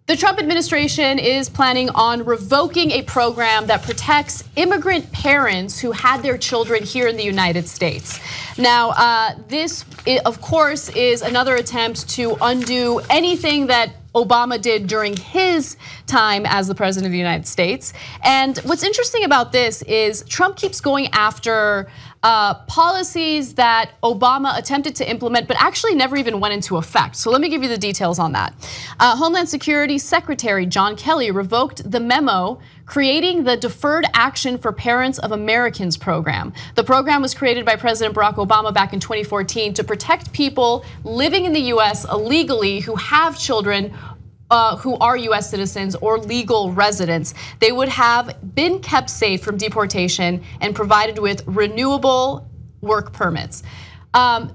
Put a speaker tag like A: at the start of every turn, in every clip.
A: The Trump administration is planning on revoking a program that protects immigrant parents who had their children here in the United States. Now, this, of course, is another attempt to undo anything that Obama did during his time as the president of the United States. And what's interesting about this is Trump keeps going after policies that Obama attempted to implement but actually never even went into effect. So let me give you the details on that. Homeland Security Secretary John Kelly revoked the memo creating the Deferred Action for Parents of Americans program. The program was created by President Barack Obama back in 2014 to protect people living in the US illegally who have children who are US citizens or legal residents. They would have been kept safe from deportation and provided with renewable work permits.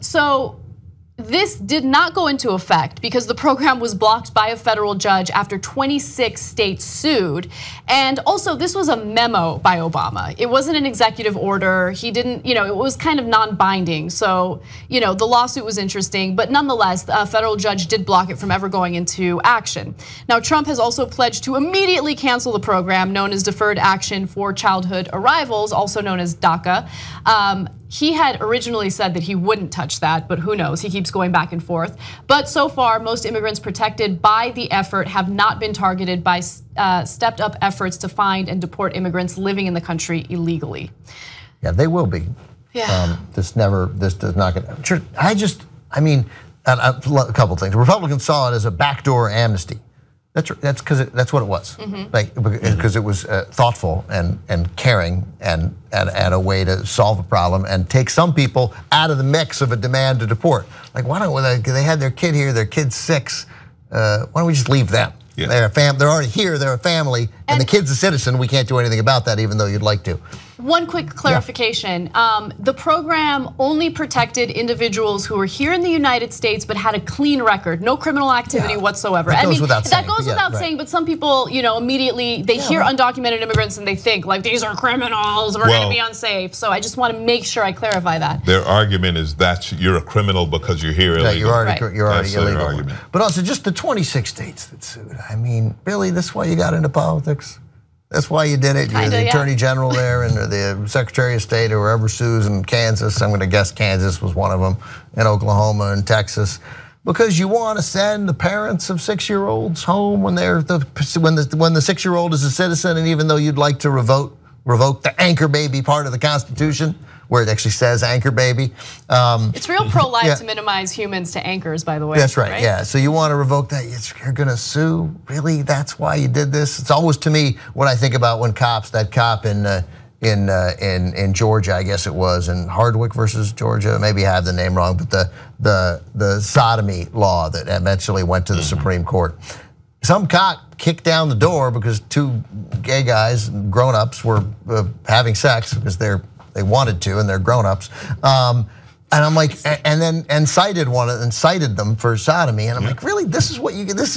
A: So this did not go into effect because the program was blocked by a federal judge after 26 states sued. And also, this was a memo by Obama. It wasn't an executive order. He didn't, it was kind of non-binding. So, the lawsuit was interesting, but nonetheless, a federal judge did block it from ever going into action. Now, Trump has also pledged to immediately cancel the program known as Deferred Action for Childhood Arrivals, also known as DACA. He had originally said that he wouldn't touch that, but who knows? He keeps going back and forth. But so far, most immigrants protected by the effort have not been targeted by stepped up efforts to find and deport immigrants living in the country illegally.
B: Yeah, they will be.
A: Yeah.
B: This does not get, I mean, a couple things. Republicans saw it as a backdoor amnesty. That's because that's what it was, because it was thoughtful and caring and a way to solve a problem and take some people out of the mix of a demand to deport. Like, why don't they had their kid here, their kid's 6? Why don't we just leave them? Yeah. They're already here, they're a family, and the kid's a citizen. We can't do anything about that, even though you'd like to.
A: One quick clarification. The program only protected individuals who were here in the United States but had a clean record, no criminal activity whatsoever.
B: That goes without
A: saying, but some people, immediately they hear undocumented immigrants and they think like these are criminals, we're gonna be unsafe. So I just want to make sure I clarify that.
C: Their argument is that you're a criminal because you're here illegal.
B: You're already illegal.
C: Argument.
B: But also just the 26 states that sued. I mean, really, this is why you got into politics? That's why you did it. You're the Attorney General there and the Secretary of State or whoever sues in Kansas. I'm gonna guess Kansas was one of them, in Oklahoma and Texas. Because you want to send the parents of 6-year-olds home when the 6-year-old is a citizen, and even though you'd like to revoke the anchor baby part of the Constitution, where it actually says anchor baby.
A: It's real pro-life to minimize humans to anchors, by the way.
B: That's right, yeah. So you want to revoke that, you're gonna sue? Really, that's why you did this? It's always, to me, what I think about when that cop in Georgia, I guess it was, in Hardwick versus Georgia, maybe I have the name wrong, but the sodomy law that eventually went to the Supreme Court. Some cop kicked down the door because 2 gay guys, grown-ups, were having sex because they wanted to, and they're grown-ups. And I'm like, and cited them for sodomy. And I'm like, really? This is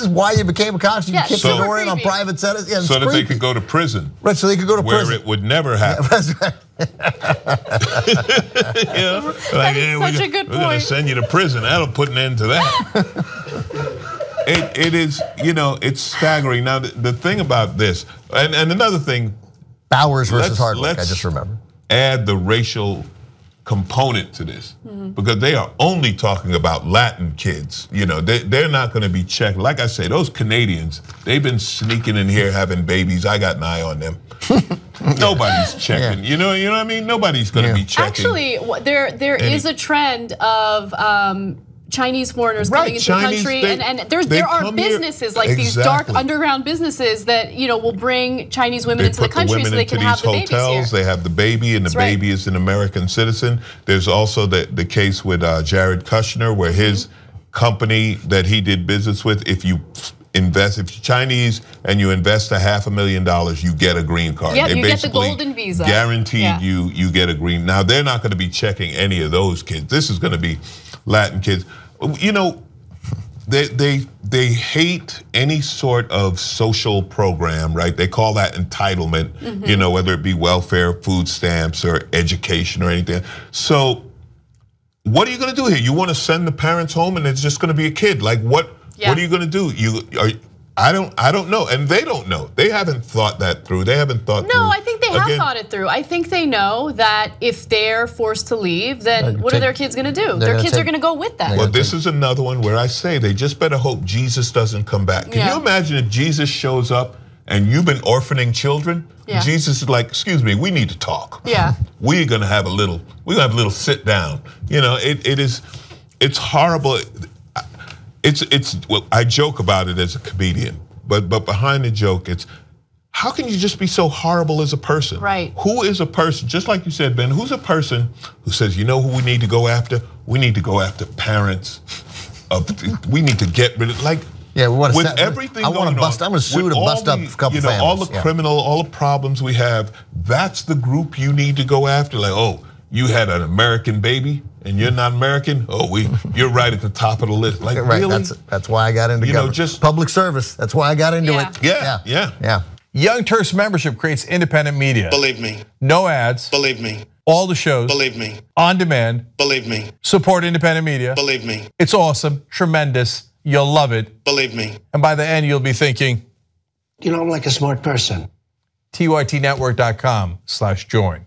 B: why you became a cop? You kicked the door in on private citizens? Yeah,
C: so that they could go to prison.
B: Right, so they could go to prison.
C: Where it would never happen.
B: Yeah, that's right.
A: Such a good point.
C: We're gonna send you to prison. That'll put an end to that. It is, it's staggering. Now, the thing about this, and another thing.
B: Bowers versus Hardwick, I just remember.
C: Add the racial component to this, because they are only talking about Latin kids. They're not gonna be checked. Like I say, those Canadians, they've been sneaking in here having babies. I got an eye on them. Nobody's checking, you know what I mean? Nobody's gonna be checking.
A: Actually, there is a trend of Chinese foreigners coming into the country, and there are businesses like these dark underground businesses that will bring Chinese women into the country so they can have the babies here.
C: They have the baby, and the baby is an American citizen. There's also the case with Jared Kushner, where his company that he did business with, if you're Chinese and you invest $500,000, you get a green card.
A: Yeah, you get the golden visa.
C: Guaranteed you get a green. Now they're not going to be checking any of those kids. This is going to be Latin kids. They hate any sort of social program, right? They call that entitlement, whether it be welfare, food stamps, or education or anything. So what are you gonna do here? You wanna send the parents home and it's just gonna be a kid. Like what are you gonna do? I don't know, and they don't know. They haven't thought that through. They haven't thought.
A: No, I think they have thought it through. I think they know that if they're forced to leave, then what are their kids going to do? Their kids are going to go with them.
C: Well, this is another one where I say they just better hope Jesus doesn't come back. Can you imagine if Jesus shows up and you've been orphaning children? Yeah. Jesus is like, excuse me, we need to talk.
A: Yeah.
C: We're gonna have a little sit down. You know, it's horrible. Well, I joke about it as a comedian, but behind the joke, it's how can you just be so horrible as a person?
A: Right.
C: Who is a person, just like you said, Ben, who's a person who says, you know who we need to go after? We need to go after parents. We need to get rid of, like,
B: yeah, we want to
C: with everything going on.
B: I'm going to sue to bust up a couple families.
C: All the criminal, all the problems we have, that's the group you need to go after. Like, oh, you had an American baby and you're not American? Oh, you're right at the top of the list. Like,
B: right,
C: really?
B: That's why I got into government.
C: Just
B: public service. That's why I got into it.
C: Yeah.
D: Young Turks membership creates independent media.
E: Believe me.
D: No ads.
E: Believe me.
D: All the shows.
E: Believe me.
D: On demand.
E: Believe me.
D: Support independent media.
E: Believe me.
D: It's awesome, tremendous. You'll love it.
E: Believe me.
D: And by the end, you'll be thinking,
F: you know, I'm like a smart person.
D: tytnetwork.com/join.